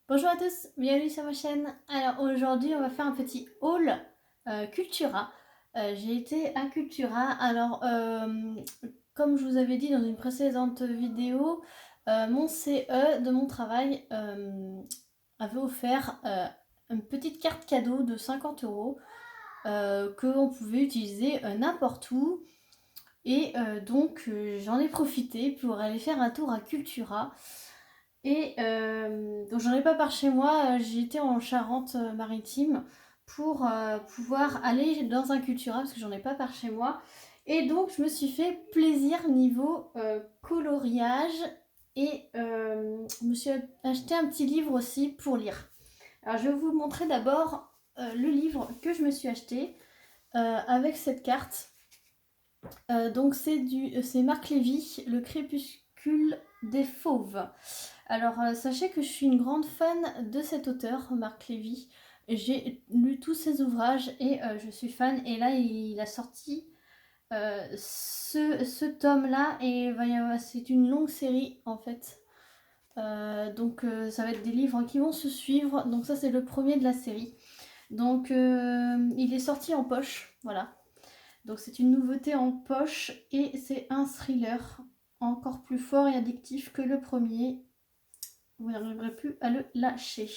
Bonjour à tous, bienvenue sur ma chaîne. Alors aujourd'hui on va faire un petit haul Cultura. J'ai été à Cultura. Alors comme je vous avais dit dans une précédente vidéo, mon CE de mon travail avait offert une petite carte cadeau de 50 euros qu'on pouvait utiliser n'importe où. Et donc j'en ai profité pour aller faire un tour à Cultura. Et donc j'en ai pas par chez moi, j'ai été en Charente-Maritime pour pouvoir aller dans un Cultura parce que j'en ai pas par chez moi. Et donc je me suis fait plaisir niveau coloriage et je me suis acheté un petit livre aussi pour lire. Alors je vais vous montrer d'abord le livre que je me suis acheté avec cette carte. Donc c'est Marc Lévy, Le crépuscule des fauves. Alors sachez que je suis une grande fan de cet auteur, Marc Lévy. J'ai lu tous ses ouvrages et je suis fan. Et là il a sorti ce tome-là et c'est une longue série en fait. Donc ça va être des livres qui vont se suivre. Donc ça c'est le premier de la série. Donc il est sorti en poche, voilà. Donc c'est une nouveauté en poche et c'est un thriller encore plus fort et addictif que le premier. Vous n'arriverez plus à le lâcher.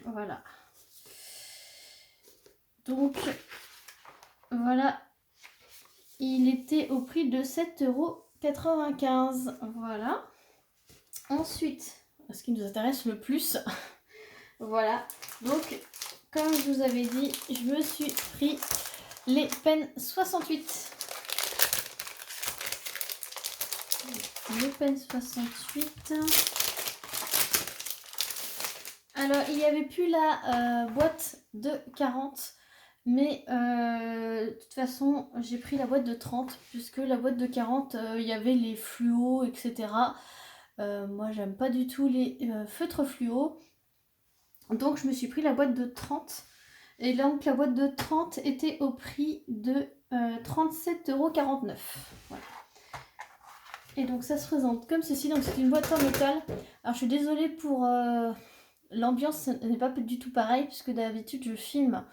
Voilà. Donc voilà, il était au prix de 7,95 €. Voilà. Ensuite, ce qui nous intéresse le plus, voilà. Donc, comme je vous avais dit, je me suis pris les Pen 68. Les Pen 68. Alors, il n'y avait plus la boîte de 40, mais de toute façon, j'ai pris la boîte de 30, puisque la boîte de 40, il y avait les fluos, etc. Moi, j'aime pas du tout les feutres fluo. Donc, je me suis pris la boîte de 30. Et donc, la boîte de 30 était au prix de 37,49 €. Voilà. Et donc, ça se présente comme ceci. Donc, c'est une boîte en métal. Alors, je suis désolée pour... l'ambiance n'est pas du tout pareille, puisque d'habitude, je filme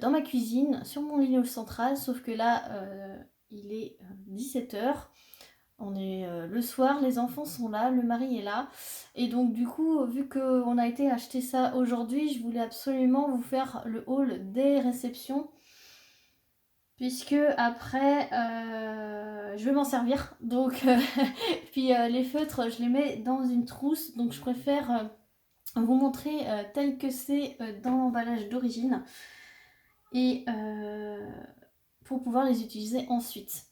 dans ma cuisine, sur mon lit central. Sauf que là, il est 17 h. On est le soir, les enfants sont là, le mari est là. Et donc du coup, vu qu'on a été acheter ça aujourd'hui, je voulais absolument vous faire le haul des réceptions. Puisque après, je vais m'en servir. Donc, puis les feutres, je les mets dans une trousse. Donc je préfère vous montrer tel que c'est dans l'emballage d'origine. Et pour pouvoir les utiliser ensuite.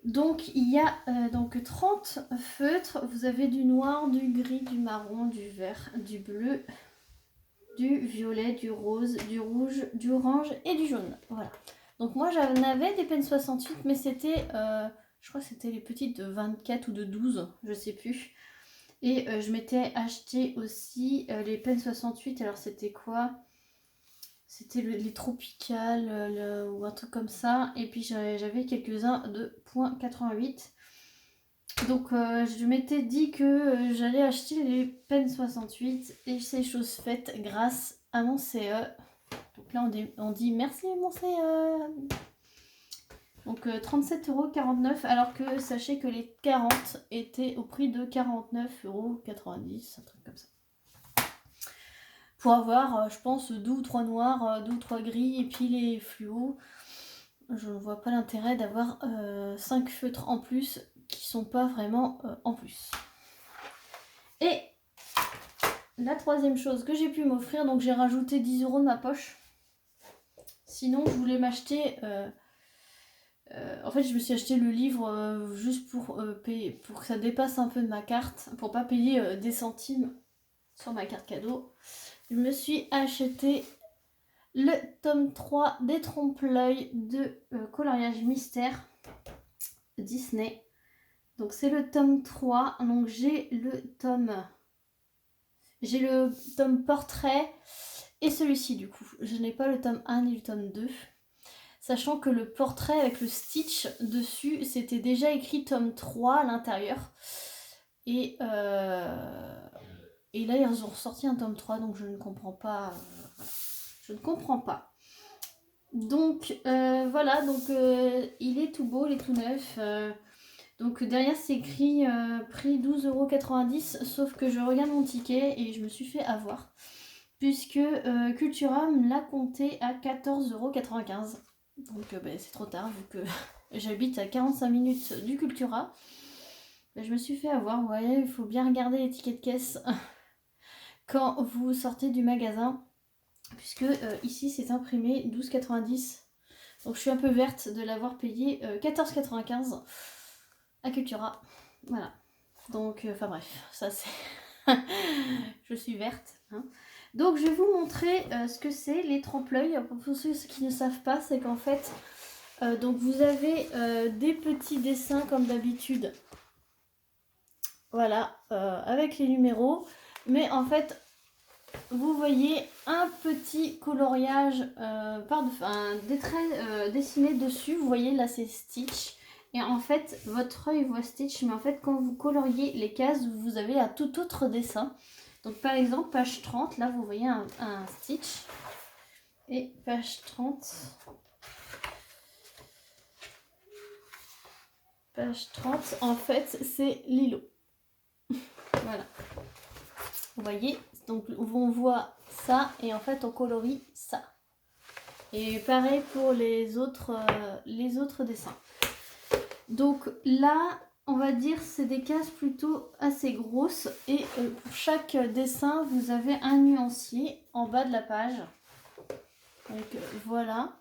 Donc il y a donc 30 feutres, vous avez du noir, du gris, du marron, du vert, du bleu, du violet, du rose, du rouge, du orange et du jaune. Voilà. Donc moi j'en avais des Pen 68, mais c'était, je crois que c'était les petites de 24 ou de 12, je sais plus. Et je m'étais acheté aussi les Pen 68, alors c'était quoi ? C'était les tropicales ou un truc comme ça. Et puis j'avais quelques-uns de .88. Donc je m'étais dit que j'allais acheter les Pen 68 et c'est chose faite grâce à mon CE. Donc là on dit merci mon CE. Donc 37,49 € alors que sachez que les 40 étaient au prix de 49,90 €, un truc comme ça. Pour avoir, je pense, 2 ou 3 noirs, 2 ou 3 gris et puis les fluos. Je ne vois pas l'intérêt d'avoir 5 feutres en plus qui sont pas vraiment en plus. Et la troisième chose que j'ai pu m'offrir, donc j'ai rajouté 10 € de ma poche. Sinon, je voulais m'acheter... en fait, je me suis acheté le livre juste pour payer, pour que ça dépasse un peu de ma carte, pour pas payer des centimes sur ma carte cadeau. Je me suis acheté le tome 3 des Trompe-l'œil de coloriage mystère Disney. Donc c'est le tome 3. Donc j'ai le tome portrait et celui-ci du coup. Je n'ai pas le tome 1 ni le tome 2. Sachant que le portrait avec le Stitch dessus, c'était déjà écrit tome 3 à l'intérieur. Et Et là, ils ont ressorti un tome 3, donc je ne comprends pas. Voilà. Je ne comprends pas. Donc, voilà, donc il est tout beau, il est tout neuf. Donc derrière, c'est écrit prix 12,90 €, sauf que je regarde mon ticket et je me suis fait avoir. Puisque Cultura me l'a compté à 14,95 €. Donc c'est trop tard, vu que j'habite à 45 minutes du Cultura. Je me suis fait avoir, ouais, il faut bien regarder les tickets de caisse quand vous sortez du magasin, puisque ici c'est imprimé 12,90 €. Donc je suis un peu verte de l'avoir payé 14,95 € à Cultura. Voilà. Donc, enfin bref, ça c'est... je suis verte. Hein. Donc je vais vous montrer ce que c'est les trompe-l'œil. Pour ceux qui ne savent pas, c'est qu'en fait, donc vous avez des petits dessins comme d'habitude. Voilà, avec les numéros. Mais en fait, vous voyez un petit coloriage des traits dessinés dessus. Vous voyez là, c'est Stitch. Et en fait, votre œil voit Stitch, mais en fait, quand vous coloriez les cases, vous avez un tout autre dessin. Donc par exemple, page 30, là, vous voyez un Stitch. Et page 30. Page 30, en fait, c'est Lilo. Voilà. Vous voyez, donc on voit ça et en fait on colorie ça. Et pareil pour les autres dessins. Donc là, on va dire c'est des cases plutôt assez grosses et pour chaque dessin, vous avez un nuancier en bas de la page. Donc voilà.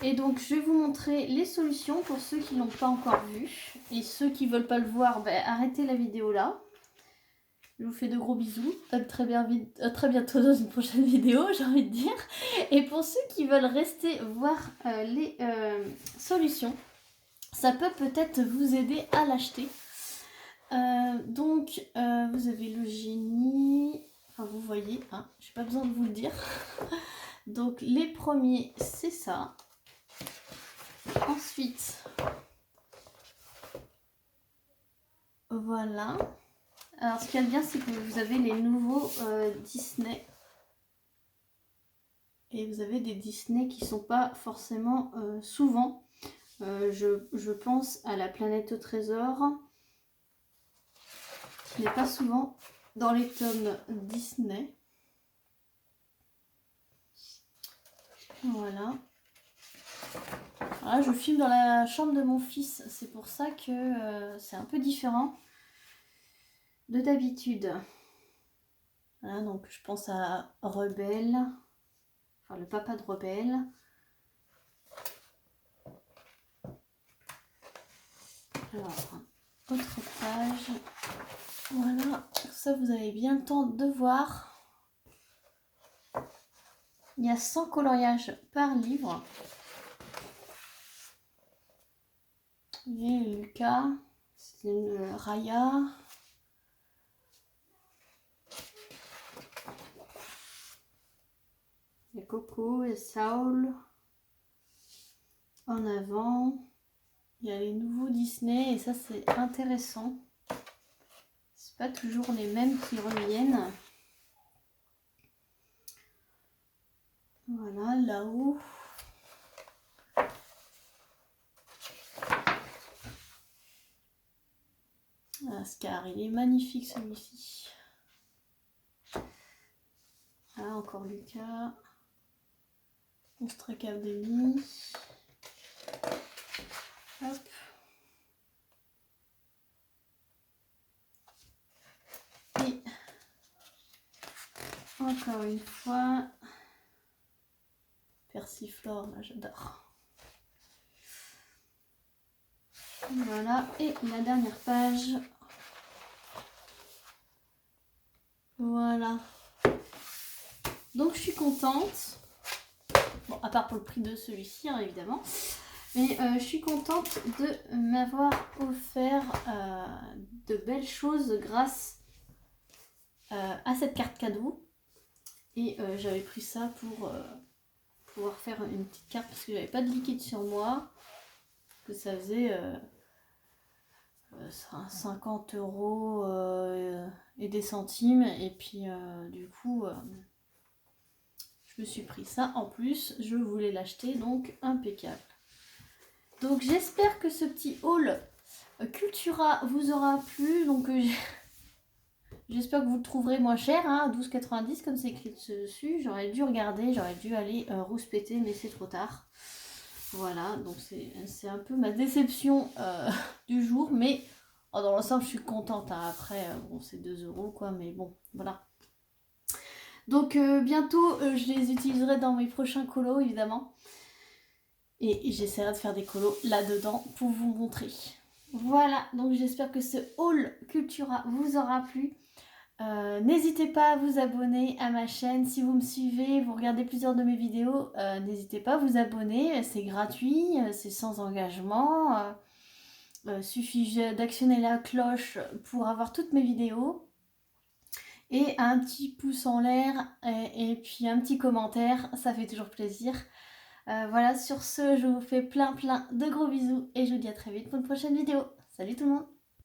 Et donc je vais vous montrer les solutions pour ceux qui ne l'ont pas encore vu. Et ceux qui ne veulent pas le voir, arrêtez la vidéo là. Je vous fais de gros bisous. À très bientôt dans une prochaine vidéo, j'ai envie de dire. Et pour ceux qui veulent rester voir les solutions, ça peut peut-être vous aider à l'acheter. Donc, vous avez le génie. Enfin, vous voyez, hein, j'ai pas besoin de vous le dire. Donc, les premiers, c'est ça. Ensuite, voilà. Alors, ce qu'il y a de bien, c'est que vous avez les nouveaux Disney. Et vous avez des Disney qui ne sont pas forcément souvent. Je pense à la planète au trésor, qui n'est pas souvent dans les tomes Disney. Voilà. Voilà, je filme dans la chambre de mon fils, c'est pour ça que c'est un peu différent de d'habitude. Voilà, donc je pense à Rebelle, enfin le papa de Rebelle. Alors, autre page. Voilà, ça vous avez bien le temps de voir. Il y a 100 coloriages par livre. Et Lucas, c'est Raya. Il y a Coco et Saul. En avant. Il y a les nouveaux Disney et ça c'est intéressant. C'est pas toujours les mêmes qui reviennent. Voilà, là-haut. Scar, il est magnifique celui-ci. Ah, encore Lucas. Monstre Academy. Hop. Et encore une fois, Persiflore, là j'adore. Voilà, et la dernière page. Voilà. Donc je suis contente. Bon, à part pour le prix de celui-ci, hein, évidemment. Mais je suis contente de m'avoir offert de belles choses grâce à cette carte cadeau. Et j'avais pris ça pour pouvoir faire une petite carte parce que j'avais pas de liquide sur moi. Que ça faisait 50 € et des centimes. Et puis du coup, je me suis pris ça en plus. Je voulais l'acheter, donc impeccable. Donc j'espère que ce petit haul Cultura vous aura plu. Donc j'espère que vous le trouverez moins cher, hein, 12,90 comme c'est écrit dessus. J'aurais dû regarder, j'aurais dû aller rouspéter, mais c'est trop tard. Voilà, donc c'est un peu ma déception du jour, mais dans l'ensemble je suis contente, hein. Après, bon, c'est 2 € quoi, mais bon, voilà. Donc bientôt je les utiliserai dans mes prochains colos évidemment. Et j'essaierai de faire des colos là-dedans pour vous montrer. Voilà, donc j'espère que ce haul Cultura vous aura plu. N'hésitez pas à vous abonner à ma chaîne. Si vous me suivez, vous regardez plusieurs de mes vidéos, n'hésitez pas à vous abonner. C'est gratuit, c'est sans engagement. Suffit d'actionner la cloche pour avoir toutes mes vidéos. Et un petit pouce en l'air et puis un petit commentaire, ça fait toujours plaisir. Voilà, sur ce, je vous fais plein de gros bisous et je vous dis à très vite pour une prochaine vidéo. Salut tout le monde!